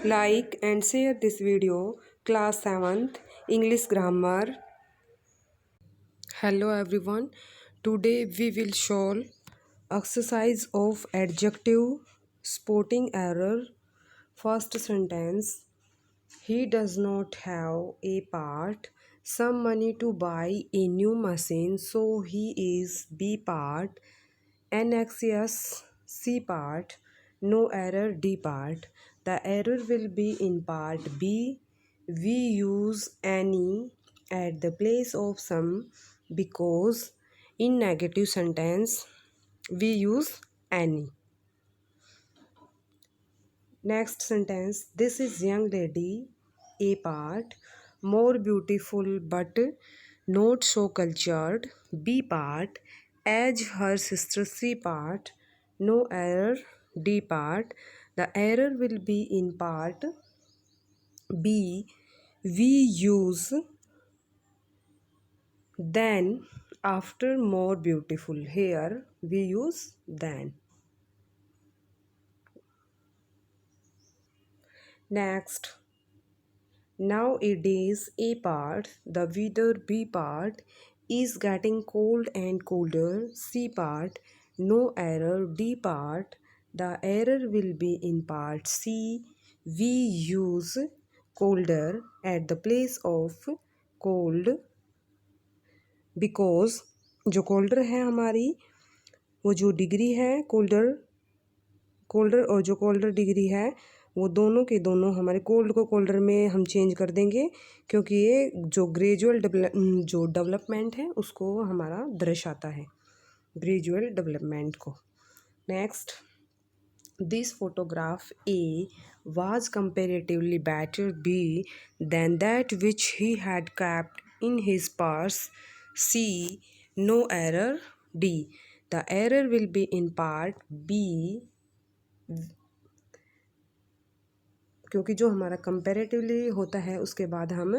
Like and share this video. Class 7th English Grammar. Hello everyone. Today we will solve exercise of adjective spotting error. First sentence. He does not have a part, some money to buy a new machine, so he is B part. NXS C part, no error D part. The error will be in part B. We use any at the place of some because in negative sentence we use any. Next sentence, this is young lady A part, more beautiful but not so cultured B part, as her sister C part, no error D part. The error will be in part B. We use then after more beautiful. Here we use then. Next, nowadays A part, the weather B part, is getting cold and colder C part, no error D part. The error will be in part C. We use colder at the place of cold because जो colder है हमारी वो जो degree है colder और जो colder degree है वो दोनों के दोनों हमारे कोल्ड को कोल्डर में हम चेंज कर देंगे क्योंकि ये जो ग्रेजुअल जो डेवलपमेंट है उसको हमारा दर्शाता है, ग्रेजुअल डेवलपमेंट को. Next, this photograph A was comparatively better B than that which he had kept in his purse C, no error D. The error will be in part B क्योंकि जो हमारा comparatively होता है उसके बाद हम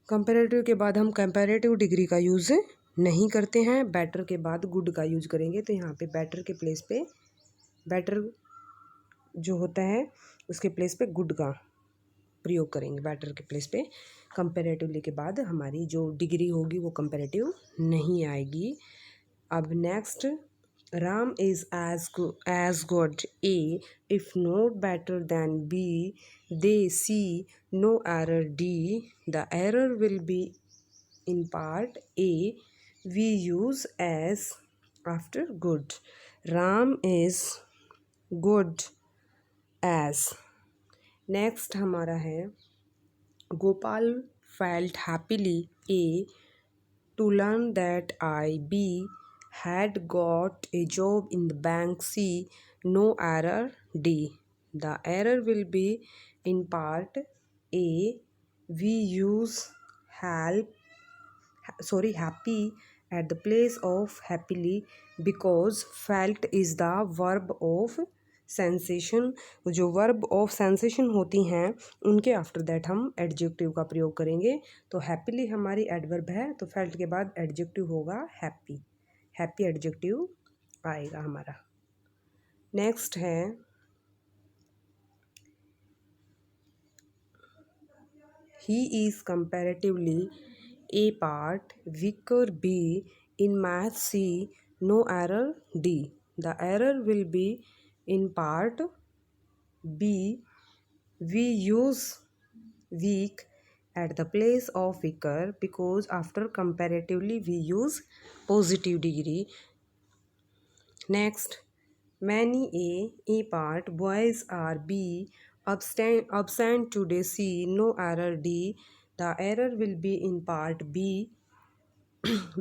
comparative degree का use नहीं करते हैं. बेटर के बाद गुड का यूज करेंगे. तो यहाँ पे बेटर के प्लेस पे बेटर जो होता है उसके प्लेस पे गुड का प्रयोग करेंगे. बेटर के प्लेस पे कंपैरेटिवली के बाद हमारी जो डिग्री होगी वो कंपैरेटिव नहीं आएगी. अब next, Ram is as good A, if not better than B. They see no error D. The error will be in part A. We use as after good. Ram is good as. Next हमारा है Gopal felt happily A to learn that I B had got a job in the bank C, no error D. The error will be in part A. We use happy at the place of happily because felt is the verb of sensation. जो verb of sensation होती हैं उनके after that हम adjective का प्रयोग करेंगे. तो happily हमारी एडवर्ब है तो फेल्ट के बाद एडजेक्टिव होगा हैप्पी. हैप्पी एडजेक्टिव आएगा हमारा. नेक्स्ट है he is comparatively a part weaker B in math C, no error D. The error will be in part B. We use weak at the place of weaker because after comparatively we use positive degree. Next, many A part, boys are B, absent today C, no error D. The error will be in part B.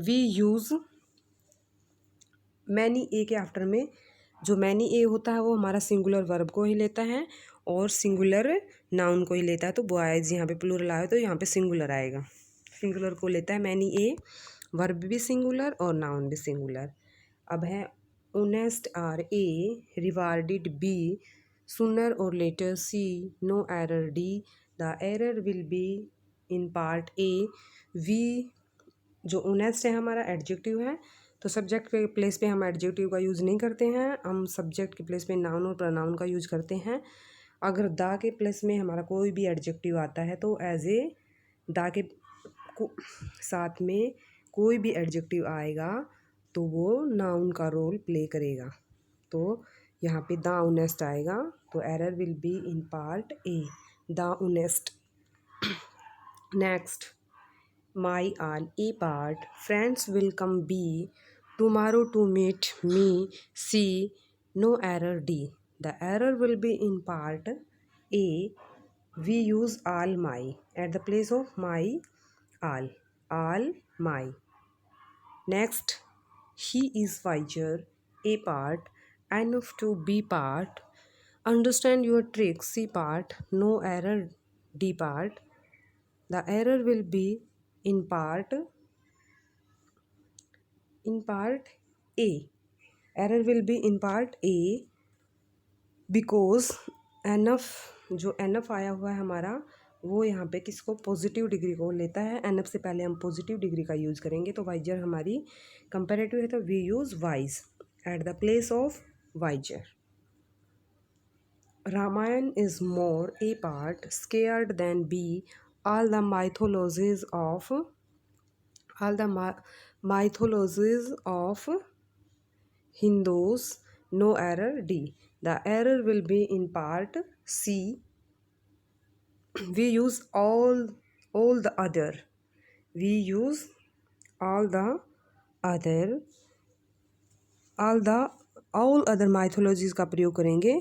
We use many A के after में जो many a होता है वो हमारा singular verb को ही लेता है और सिंगुलर नाउन को ही लेता है. तो बॉयज़ यहाँ पे प्लूरल आए तो यहाँ पे सिंगुलर आएगा. सिंगुलर को लेता है मैनी ए, वर्ब भी सिंगुलर और नाउन भी सिंगुलर. अब है honest are a, rewarded B, sooner or later C, no error D. The error will be in part A. We जो ऑनेस्ट है हमारा एडजेक्टिव है तो सब्जेक्ट के प्लेस पे हम एडजेक्टिव का यूज़ नहीं करते हैं. हम सब्जेक्ट के प्लेस पे नाउन और प्रोनाउन का यूज़ करते हैं. अगर द के प्लेस में हमारा कोई भी एडजेक्टिव आता है तो एज ए द के साथ में कोई भी एडजेक्टिव आएगा तो वो नाउन का रोल प्ले करेगा। तो यहाँ पे द ऑनेस्ट आएगा तो error will be in part A, the honest. Next, my all A part, friends will come B, tomorrow to meet me, C, no error D. The error will be in part A, we use all my at the place of my, all my। Next, he is wiser, a part, enough to be part, understand your trick, C part, no error, D part। The error will be in part A, error will be in part A because enough, जो enough आया हुआ है हमारा वो यहाँ पे किसको, positive degree को लेता है। एनफ से पहले हम पॉजिटिव डिग्री का यूज़ करेंगे तो वाइजर हमारी कंपेरेटिव है तो we use wise at the place of wiser. Ramayan is more A part, scared than B, all the mythologies of Hindus, no error, D। The error will be in part C, we use all the other, we use all other mythologies का प्रयोग करेंगे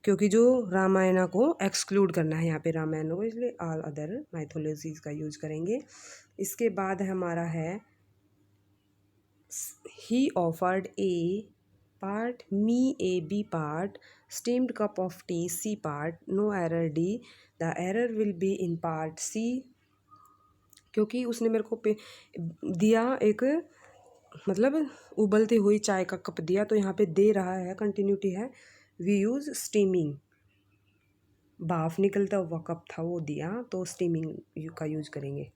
क्योंकि जो रामायण को exclude करना है यहाँ पे रामायण को, इसलिए ऑल अदर mythologies का यूज करेंगे। इसके बाद हमारा है he offered a part, me a B part, steamed cup of tea, C part, no error, D। The error will be in part C क्योंकि उसने मेरे को दिया एक, मतलब उबलती हुई चाय का कप दिया तो यहाँ पे दे रहा है, कंटिन्यूटी है, वी यूज़ स्टीमिंग, भाप निकलता हुआ कप था वो दिया तो स्टीमिंग का यूज करेंगे।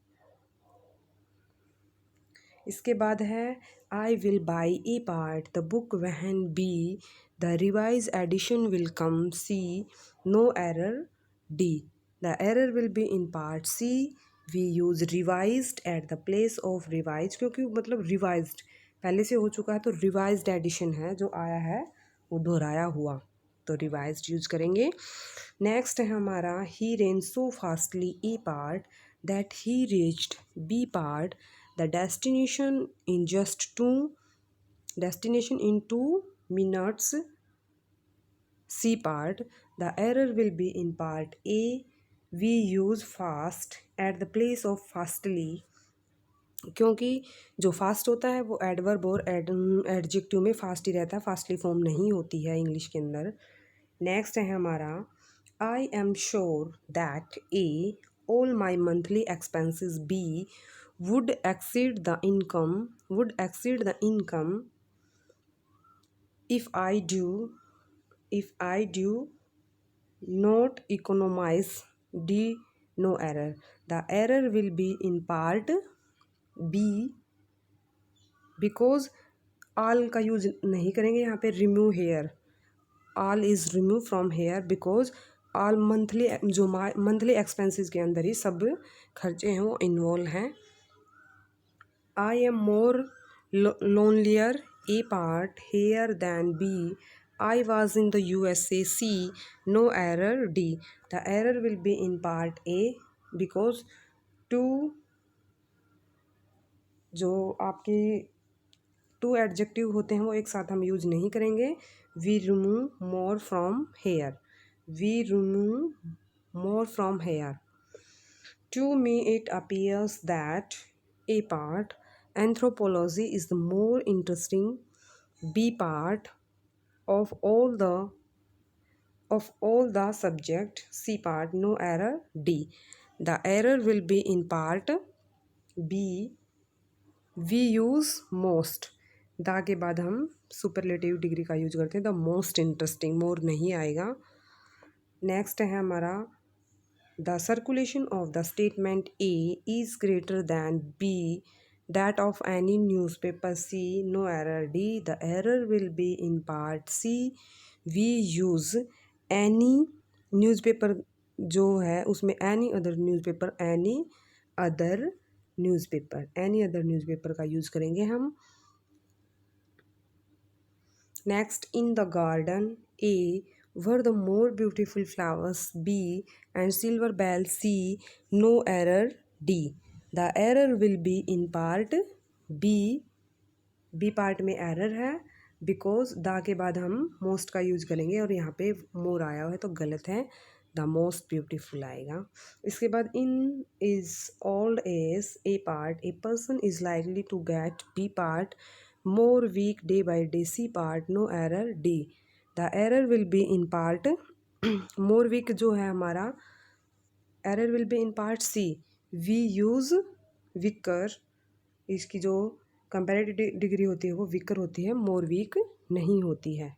इसके बाद है I will buy a part, the book when be, the revise edition will come, C, no error, D. The error will be in part C, we use revised at the place of revise क्योंकि मतलब revised पहले से हो चुका है तो revised addition है जो आया है वो दोहराया हुआ तो रिवाइज्ड यूज करेंगे। नेक्स्ट है हमारा he ran so fastly a part, that he reached B part, the destination in 2 minutes, C part। The error will be in part A, we use fast at the place of fastly क्योंकि जो fast होता है वो adverb और adjective में fast ही रहता है, fastly form नहीं होती है इंग्लिश के अंदर। नेक्स्ट है हमारा I am sure that A, all my monthly expenses B, would exceed the income if I do not economize, D, no error। The error will be in part B because all का use नहीं करेंगे यहाँ पे, remove here, all is remove from here because all monthly, जो monthly expenses के अंदर ही सब खर्चे हैं वो इन्वॉल्व हैं। I am more lonelier, A part, here than B, I was in the USA, C, no error, D। The error will be in part A because जो आपके टू एडजेक्टिव होते हैं वो एक साथ हम यूज नहीं करेंगे। We remove more from here, we remove more from here. To me it appears that A part, anthropology is the more interesting, B part, of all the subject, C part, no error, D। The error will be in part B, we use most, the के बाद हम superlative degree का use करते हैं, the most interesting, मोर नहीं आएगा। Next है हमारा the circulation of the statement A is greater than B, that of any newspaper, C, no error, D। The error will be in part C, we use any newspaper जो है उसमें any other newspaper, any other newspaper का use करेंगे हम। Next, in the garden A were the more beautiful flowers B and silver bell C, no error D. The error will be in part B. B part में एरर है because the के बाद हम most का use करेंगे और यहाँ पे मोर आया हुआ है तो गलत है, द मोस्ट ब्यूटीफुल आएगा। इसके बाद in is old age a part, a person is likely to get B part, more weak day by day C part, no error D. The error will be in part more weak जो है हमारा, error will be in part C, we use weaker. इसकी जो comparative degree होती है वो weaker होती है, मोर वीक नहीं होती है।